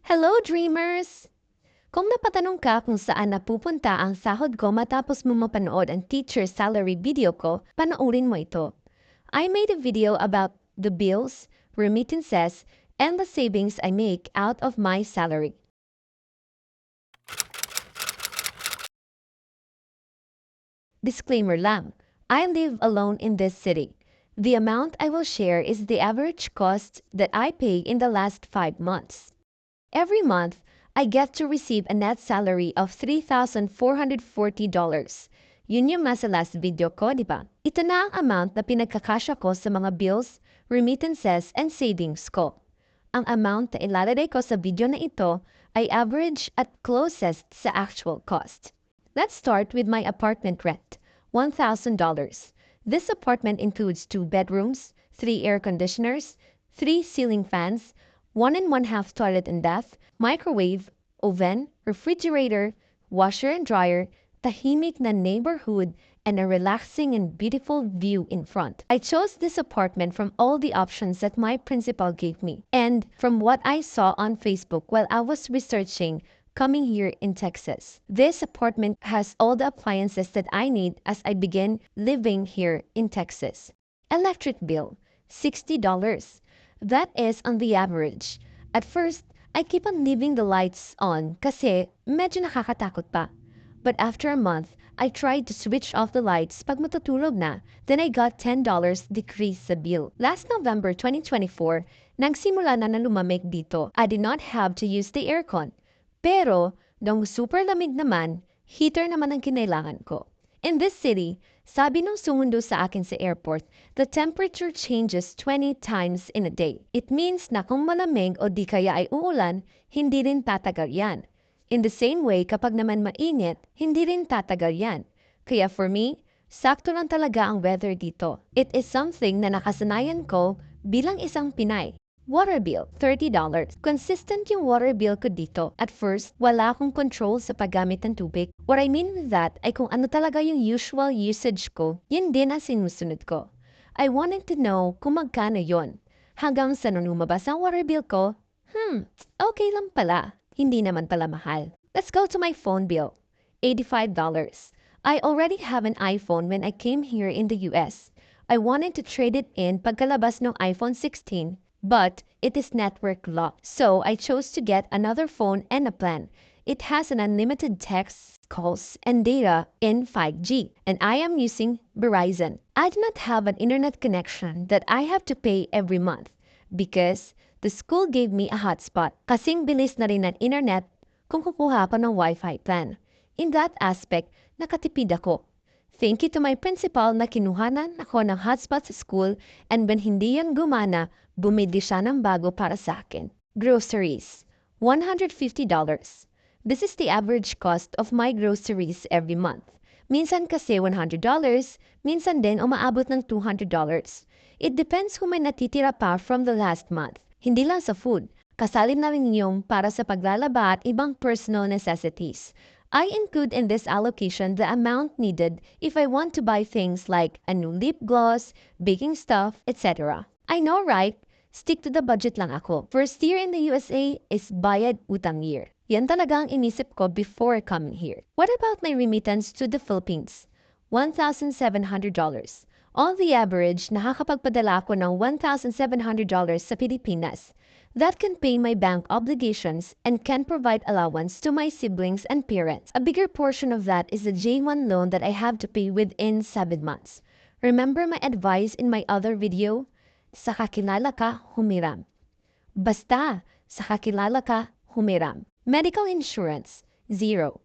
Hello, dreamers! Kung napatanong ka kung saan napupunta ang sahod ko matapos mo mapanood ang teacher salary video ko, panoorin mo ito. I made a video about the bills, remittances, and the savings I make out of my salary. Disclaimer lang, I live alone in this city. The amount I will share is the average cost that I pay in the last 5 months. Every month, I get to receive a net salary of $3,440. Yun yung nasa last video ko, di ba? Ito na ang amount na pinagkakasya ko sa mga bills, remittances, and savings ko. Ang amount na ilalagay ko sa video na ito ay average at closest sa actual cost. Let's start with my apartment rent, $1,000. This apartment includes 2 bedrooms, 3 air conditioners, 3 ceiling fans, 1 1/2 toilet and bath, microwave, oven, refrigerator, washer and dryer, tahimik na neighborhood, and a relaxing and beautiful view in front. I chose this apartment from all the options that my principal gave me and from what I saw on Facebook while I was researching coming here in Texas. This apartment has all the appliances that I need as I begin living here in Texas. Electric bill, $60. That is on the average. At first, I keep on leaving the lights on kasi medyo nakakatakot pa. But after a month, I tried to switch off the lights pag matutulog na. Then I got $10 decrease sa bill. Last November 2024, nagsimula na lumamig dito. I did not have to use the aircon. Pero, nung super lamig naman, heater naman ang kinailangan ko. In this city, sabi nung sumundo sa akin sa airport, the temperature changes 20 times in a day. It means na kung malamig o di kaya ay uulan, hindi rin tatagal yan. In the same way, kapag naman mainit, hindi rin tatagal yan. Kaya for me, sakto lang talaga ang weather dito. It is something na nakasanayan ko bilang isang Pinay. Water bill, $30. Consistent yung water bill ko dito. At first, wala akong control sa paggamit ng tubig. What I mean with that ay kung ano talaga yung usual usage ko, yun din ang sinusunod ko. I wanted to know kung magkano yon. Hanggang sa nung lumabas ang water bill ko, okay lang pala. Hindi naman pala mahal. Let's go to my phone bill. $85. I already have an iPhone when I came here in the US. I wanted to trade it in pagkalabas ng iPhone 16, but it is network locked. So I chose to get another phone and a plan. It has an unlimited text, calls, and data in 5G, and I am using Verizon. I do not have an internet connection that I have to pay every month because the school gave me a hotspot. Kasing bilis na rin ang internet kung kukuha ako ng Wi-Fi plan. In that aspect, nakatipid ako. Thank you to my principal na kinuhanan ako ng hotspot sa school, and when hindi yan gumana, bumili siya ng bago para sa akin. Groceries, $150. This is the average cost of my groceries every month. Minsan kasi $100, minsan din umaabot ng $200. It depends kung may natitira pa from the last month. Hindi lang sa food, kasali na rin yung para sa paglalaba at ibang personal necessities. I include in this allocation the amount needed if I want to buy things like a new lip gloss, baking stuff, etc. I know, right? Stick to the budget lang ako. First year in the USA is bayad utang year. Yan talaga ang inisip ko before coming here. What about my remittance to the Philippines? $1,700. On the average, nakakapagpadala ako ng $1,700 sa Pilipinas. That can pay my bank obligations and can provide allowance to my siblings and parents. A bigger portion of that is the J1 loan that I have to pay within 7 months. Remember my advice in my other video? Sa kakilala ka, humiram. Basta, sa kakilala ka, humiram. Medical insurance, $0.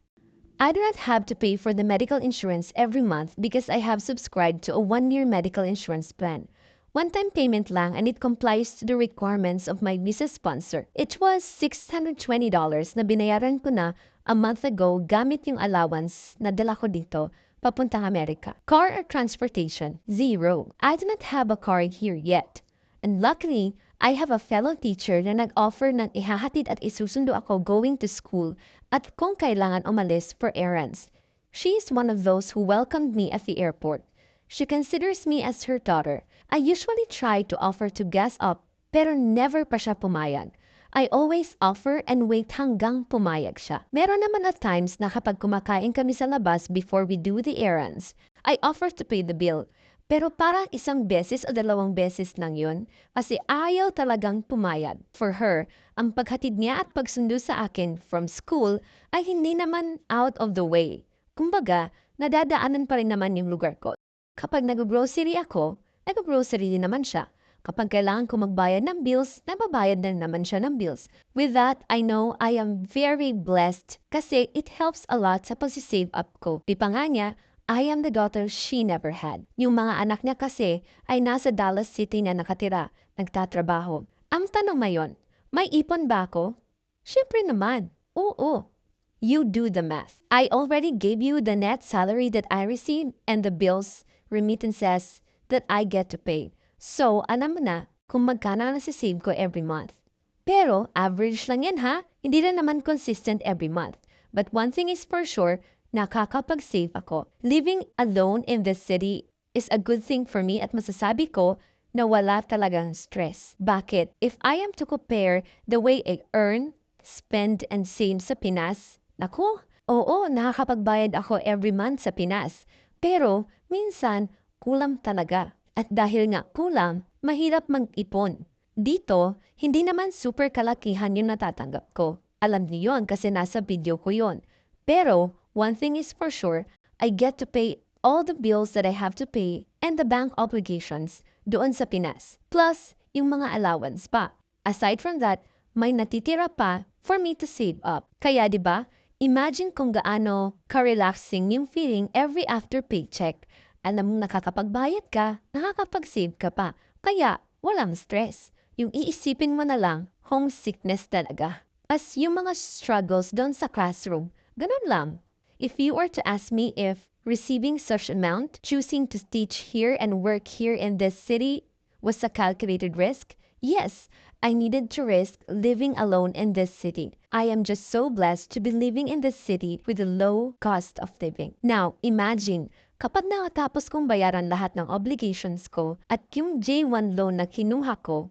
I do not have to pay for the medical insurance every month because I have subscribed to a 1-year medical insurance plan. One-time payment lang and it complies to the requirements of my visa sponsor. It was $620 na binayaran ko na a month ago gamit yung allowance na dala ko dito papuntang Amerika. Car or transportation? $0. I do not have a car here yet. And luckily, I have a fellow teacher na nag-offer ng ihahatid at isusundo ako going to school at kung kailangan umalis for errands. She is one of those who welcomed me at the airport. She considers me as her daughter. I usually try to offer to gas up pero never pa siya pumayag. I always offer and wait hanggang pumayag siya. Meron naman at times na kapag kumakain kami sa labas before we do the errands, I offer to pay the bill. Pero parang isang beses o dalawang beses lang yun kasi ayaw talagang pumayag. For her, ang paghatid niya at pagsundo sa akin from school ay hindi naman out of the way. Kumbaga, nadadaanan pa rin naman yung lugar ko. Kapag nag-grocery ako, nag-grocery din naman siya. Kapag kailangan ko magbayad ng bills, nababayad din naman siya ng bills. With that, I know I am very blessed kasi it helps a lot sa pagsisave up ko. Di pa nga niya, I am the daughter she never had. Yung mga anak niya kasi ay nasa Dallas City na nakatira, nagtatrabaho. Ang tanong ngayon, may ipon ba ako? Siyempre naman, oo. You do the math. I already gave you the net salary that I received and the bills, remittances that I get to pay. So, alam mo na kung magkano ang nasisave ko every month. Pero, average lang yan ha. Hindi na naman consistent every month. But one thing is for sure, nakakapag-save ako. Living alone in this city is a good thing for me at masasabi ko na wala talagang stress. Bakit? If I am to compare the way I earn, spend, and save sa Pinas, naku, oo, nakakapagbayad ako every month sa Pinas. Pero, minsan, kulang talaga. At dahil nga kulang, mahirap mag-ipon. Dito, hindi naman super kalakihan yung natatanggap ko. Alam niyo yun kasi nasa video ko yun. Pero, one thing is for sure, I get to pay all the bills that I have to pay and the bank obligations doon sa Pinas. Plus, yung mga allowance pa. Aside from that, may natitira pa for me to save up. Kaya 'di ba? Imagine kung gaano ka-relaxing yung feeling every after paycheck. Alam mong nakakapagbayad ka, nakakapag-save ka pa. Kaya, walang stress. Yung iisipin mo na lang, homesickness talaga. As yung mga struggles doon sa classroom, ganun lang. If you were to ask me if receiving such amount, choosing to teach here and work here in this city was a calculated risk, yes, I needed to risk living alone in this city. I am just so blessed to be living in this city with a low cost of living. Now, imagine, kapag nakatapos kong bayaran lahat ng obligations ko at yung J1 loan na kinuha ko,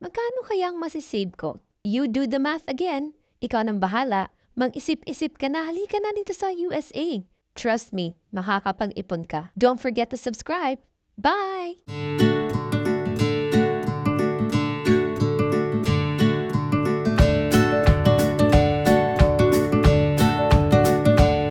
magkano kayang masisave ko? You do the math again. Ikaw nang bahala. Mag-isip-isip ka na, halika na dito sa USA. Trust me, makakapag-ipon ka. Don't forget to subscribe. Bye!